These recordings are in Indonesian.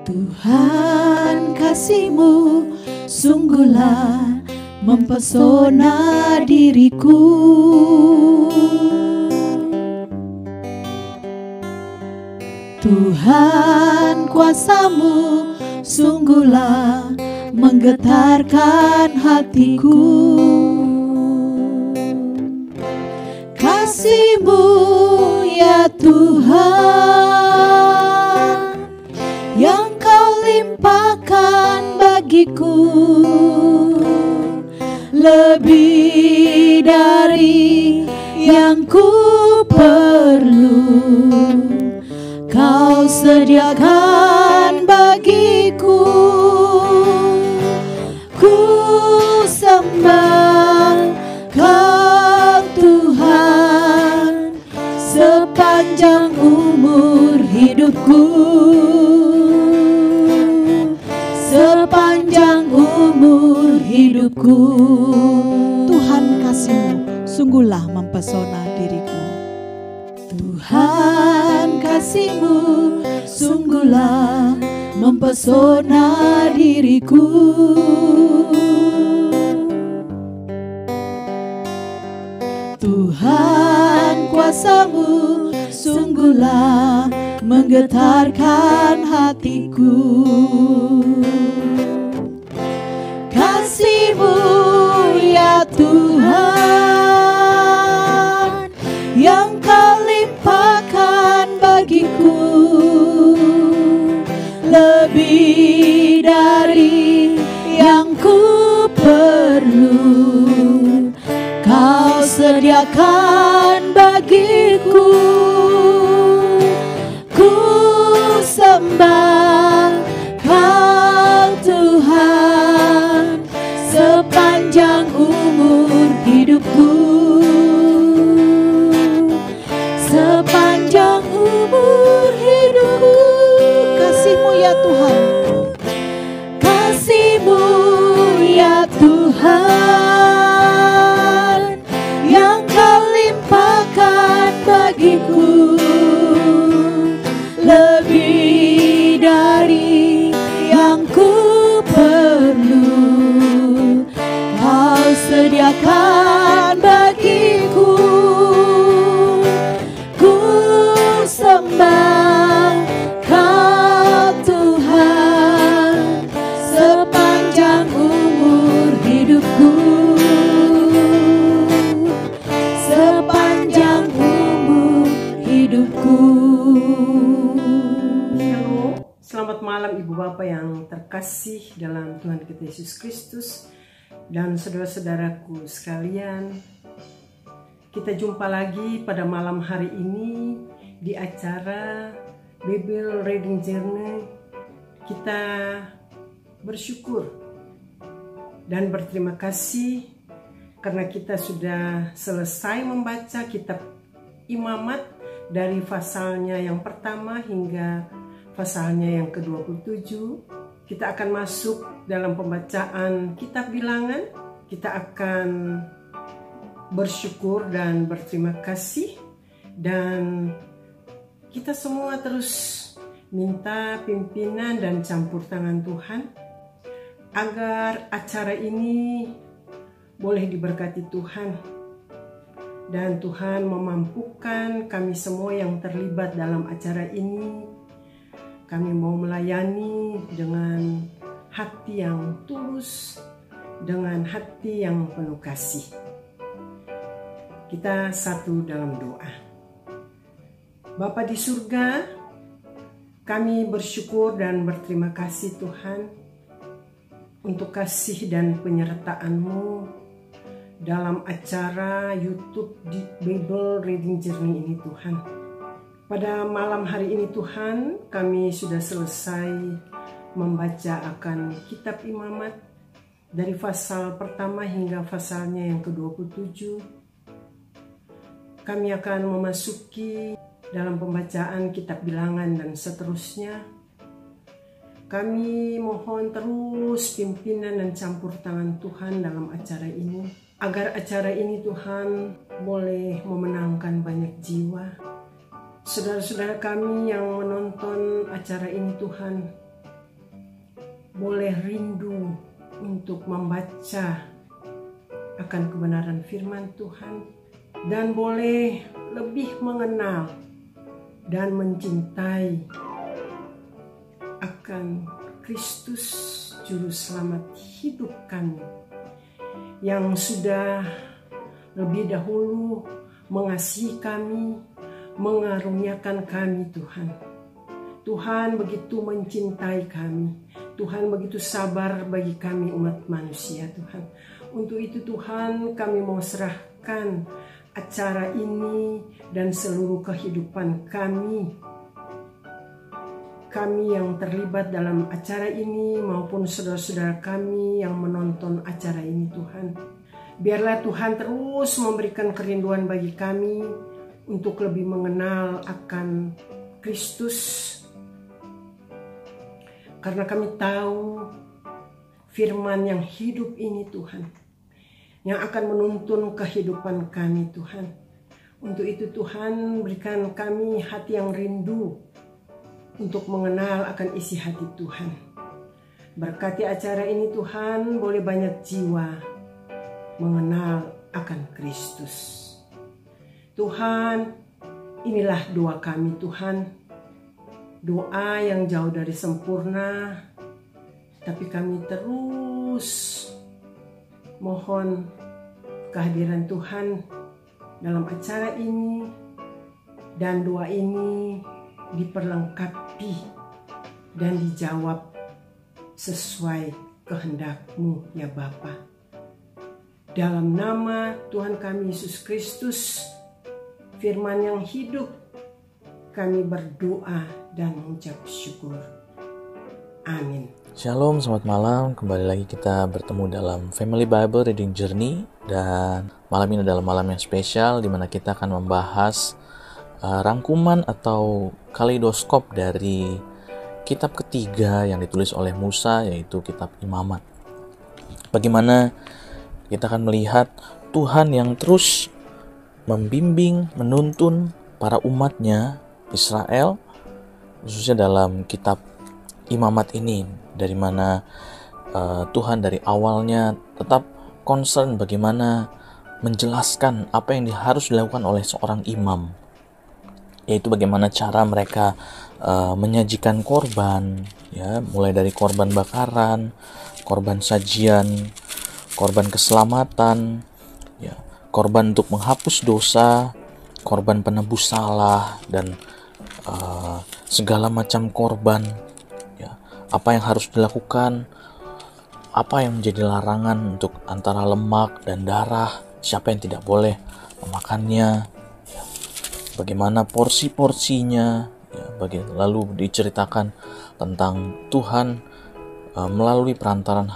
Tuhan, kasih-Mu sungguhlah mempesona diriku. Tuhan, kuasa-Mu sungguhlah menggetarkan hatiku. Kasih-Mu ya Tuhan, yang Kau limpahkan bagiku, lebih dari yang ku perlu. Kau sediakan bagiku. Ku sembah Kau Tuhan sepanjang umur hidupku. Sepanjang umur hidupku. Tuhan, kasih-Mu sungguhlah mempesona diriku. Tuhan, kasih-Mu sungguhlah mempesona diriku. Tuhan, kuasa-Mu sungguhlah menggetarkan hatiku. Kasih-Mu ya Tuhan, yang Kau limpahkan bagiku, lebih dari yang ku perlu. Kau sediakan bagiku. Ku sembah Kau Tuhan sepanjang umur hidupku. Sepanjang umur hidupku. Kasih-Mu ya Tuhan, kasih-Mu ya Tuhan, yang Kau limpahkan bagiku, lebih dari yang ku perlu. Kau sediakan bagiku. Ku sembah Kau Tuhan sepanjang umur hidupku. Sepanjang umur hidupku. Shalom, selamat malam Ibu Bapak yang terkasih dalam Tuhan kita Yesus Kristus dan saudara-saudaraku sekalian. Kita jumpa lagi pada malam hari ini di acara Bible Reading Journey. Kita bersyukur dan berterima kasih karena kita sudah selesai membaca kitab Imamat dari pasalnya yang pertama hingga pasalnya yang ke-27. Kita akan masuk dalam pembacaan kitab Bilangan. Kita akan bersyukur dan berterima kasih, dan kita semua terus minta pimpinan dan campur tangan Tuhan agar acara ini boleh diberkati Tuhan, dan Tuhan memampukan kami semua yang terlibat dalam acara ini. Kami mau melayani dengan hati yang tulus, dengan hati yang penuh kasih. Kita satu dalam doa. Bapa di surga, kami bersyukur dan berterima kasih Tuhan untuk kasih dan penyertaan-Mu dalam acara YouTube di Bible Reading Journey ini Tuhan. Pada malam hari ini Tuhan, kami sudah selesai membaca akan kitab Imamat dari pasal pertama hingga pasalnya yang ke-27. Kami akan memasuki dalam pembacaan kitab Bilangan dan seterusnya. Kami mohon terus pimpinan dan campur tangan Tuhan dalam acara ini, agar acara ini Tuhan boleh memenangkan banyak jiwa. Saudara-saudara kami yang menonton acara ini Tuhan, boleh rindu untuk membaca akan kebenaran firman Tuhan, dan boleh lebih mengenal dan mencintai akan Kristus Juru Selamat hidup kami, yang sudah lebih dahulu mengasihi kami, mengaruniakan kami. Tuhan begitu mencintai kami. Tuhan begitu sabar bagi kami umat manusia, Tuhan. Untuk itu Tuhan, kami mau serahkan acara ini dan seluruh kehidupan kami yang terlibat dalam acara ini maupun saudara-saudara kami yang menonton acara ini, Tuhan. Biarlah Tuhan terus memberikan kerinduan bagi kami untuk lebih mengenal akan Kristus. Karena kami tahu firman yang hidup ini, Tuhan, yang akan menuntun kehidupan kami, Tuhan. Untuk itu Tuhan, berikan kami hati yang rindu untuk mengenal akan isi hati Tuhan. Berkati acara ini Tuhan, boleh banyak jiwa mengenal akan Kristus. Tuhan, inilah doa kami, Tuhan. Doa yang jauh dari sempurna, tapi kami terus mohon kehadiran Tuhan dalam acara ini, dan doa ini diperlengkapi dan dijawab sesuai kehendak-Mu ya Bapa. Dalam nama Tuhan kami Yesus Kristus, firman yang hidup, kami berdoa dan mengucap syukur. Amin. Shalom, selamat malam. Kembali lagi kita bertemu dalam Family Bible Reading Journey. Dan malam ini adalah malam yang spesial, di mana kita akan membahas rangkuman atau kaleidoskop dari kitab ketiga yang ditulis oleh Musa, yaitu kitab Imamat. Bagaimana kita akan melihat Tuhan yang terus membimbing, menuntun para umatnya Israel, khususnya dalam kitab Imamat ini, dari mana Tuhan dari awalnya tetap concern bagaimana menjelaskan apa yang harus dilakukan oleh seorang imam, yaitu bagaimana cara mereka menyajikan korban, ya, mulai dari korban bakaran, korban sajian, korban keselamatan, ya, korban untuk menghapus dosa, korban penebus salah, dan segala macam korban, ya, apa yang harus dilakukan, apa yang menjadi larangan untuk antara lemak dan darah, siapa yang tidak boleh memakannya, ya, bagaimana porsi-porsinya, ya, lalu diceritakan tentang Tuhan melalui perantaran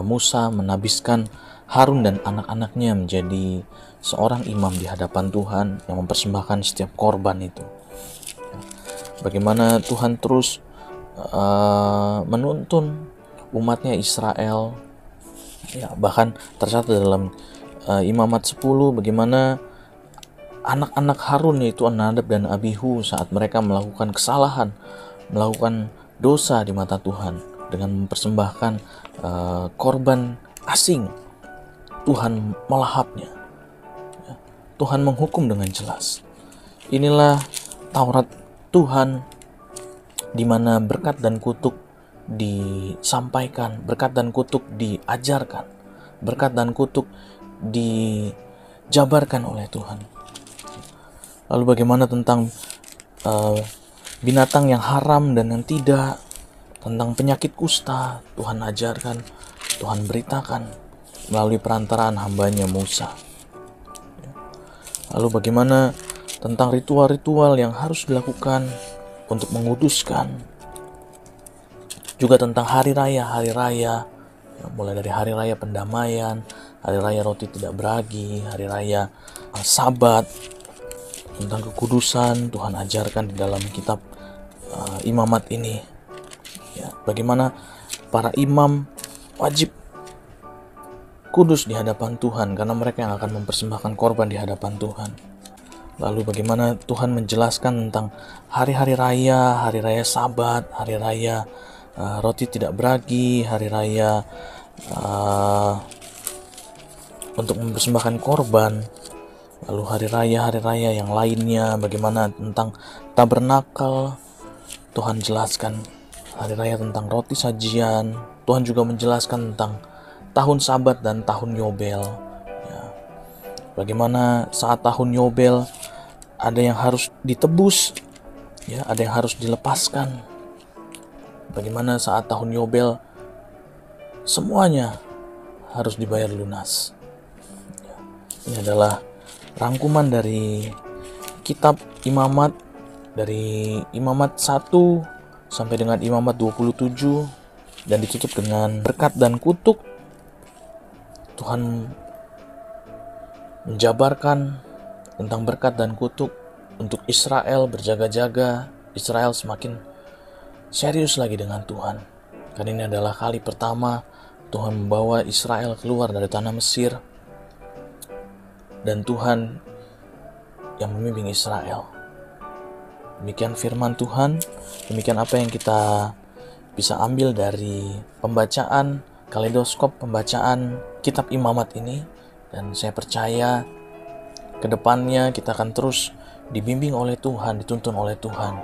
Musa menabiskan Harun dan anak-anaknya menjadi seorang imam di hadapan Tuhan yang mempersembahkan setiap korban itu. Bagaimana Tuhan terus menuntun umatnya Israel, ya, bahkan tercatat dalam Imamat 10 bagaimana anak-anak Harun, yaitu Nadab dan Abihu, saat mereka melakukan kesalahan, melakukan dosa di mata Tuhan dengan mempersembahkan korban asing, Tuhan melahapnya, ya, Tuhan menghukum dengan jelas. Inilah Taurat Tuhan, di mana berkat dan kutuk disampaikan, berkat dan kutuk diajarkan, berkat dan kutuk dijabarkan oleh Tuhan. Lalu bagaimana tentang binatang yang haram dan yang tidak, tentang penyakit kusta, Tuhan ajarkan, Tuhan beritakan melalui perantaraan hambanya Musa. Lalu bagaimana tentang ritual-ritual yang harus dilakukan untuk menguduskan, juga tentang hari raya, ya, mulai dari hari raya pendamaian, hari raya roti tidak beragi, hari raya Sabat, tentang kekudusan Tuhan ajarkan di dalam kitab Imamat ini, ya, bagaimana para imam wajib kudus di hadapan Tuhan karena mereka yang akan mempersembahkan korban di hadapan Tuhan. Lalu bagaimana Tuhan menjelaskan tentang hari-hari raya, hari raya Sabat, hari raya roti tidak beragi, hari raya untuk mempersembahkan korban, lalu hari raya yang lainnya, bagaimana tentang tabernakel, Tuhan jelaskan hari raya tentang roti sajian. Tuhan juga menjelaskan tentang tahun Sabat dan tahun Yobel. Ya, bagaimana saat tahun Yobel ada yang harus ditebus, ya, ada yang harus dilepaskan. Bagaimana saat tahun Yobel semuanya harus dibayar lunas. Ya, ini adalah rangkuman dari kitab Imamat, dari Imamat 1 sampai dengan Imamat 27, dan ditutup dengan berkat dan kutuk. Tuhan menjabarkan tentang berkat dan kutuk untuk Israel berjaga-jaga. Israel semakin serius lagi dengan Tuhan, karena ini adalah kali pertama Tuhan membawa Israel keluar dari tanah Mesir, dan Tuhan yang membimbing Israel. Demikian firman Tuhan, demikian apa yang kita bisa ambil dari pembacaan, kaleidoskop pembacaan kitab Imamat ini. Dan saya percaya ke depannya kita akan terus dibimbing oleh Tuhan, dituntun oleh Tuhan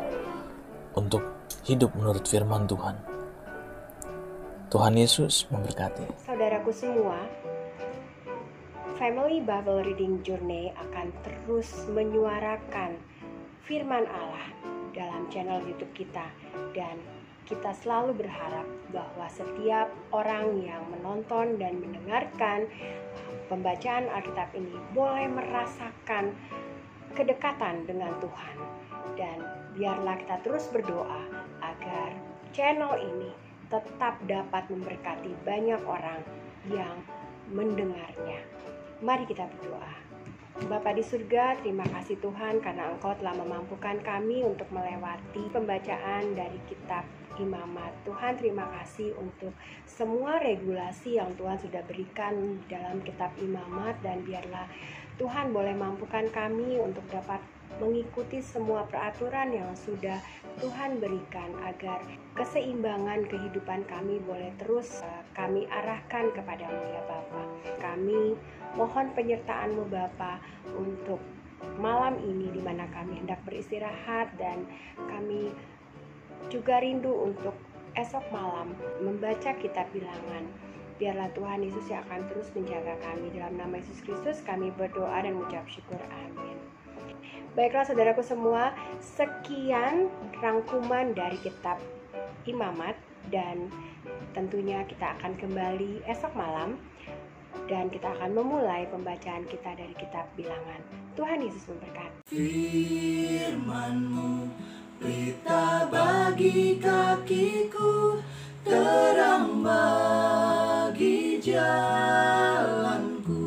untuk hidup menurut firman Tuhan. Tuhan Yesus memberkati. Saudaraku semua, Family Bible Reading Journey akan terus menyuarakan firman Allah dalam channel YouTube kita, dan kita selalu berharap bahwa setiap orang yang menonton dan mendengarkan pembacaan Alkitab ini boleh merasakan kedekatan dengan Tuhan. Dan biarlah kita terus berdoa agar channel ini tetap dapat memberkati banyak orang yang mendengarnya. Mari kita berdoa. Bapa di surga, terima kasih Tuhan karena Engkau telah memampukan kami untuk melewati pembacaan dari kitab Imamat. Tuhan, terima kasih untuk semua regulasi yang Tuhan sudah berikan dalam kitab Imamat, dan biarlah Tuhan boleh mampukan kami untuk dapat mengikuti semua peraturan yang sudah Tuhan berikan, agar keseimbangan kehidupan kami boleh terus kami arahkan kepadamu ya Bapa. Kami mohon penyertaan-Mu Bapa untuk malam ini di mana kami hendak beristirahat, dan kami juga rindu untuk esok malam membaca kitab Bilangan. Biarlah Tuhan Yesus yang akan terus menjaga kami. Dalam nama Yesus Kristus kami berdoa dan mengucap syukur. Amin. Baiklah saudaraku semua, sekian rangkuman dari kitab Imamat, dan tentunya kita akan kembali esok malam dan kita akan memulai pembacaan kita dari kitab Bilangan. Tuhan Yesus memberkati. Firman-Mu pelita bagi kakiku, terang bagi jalanku.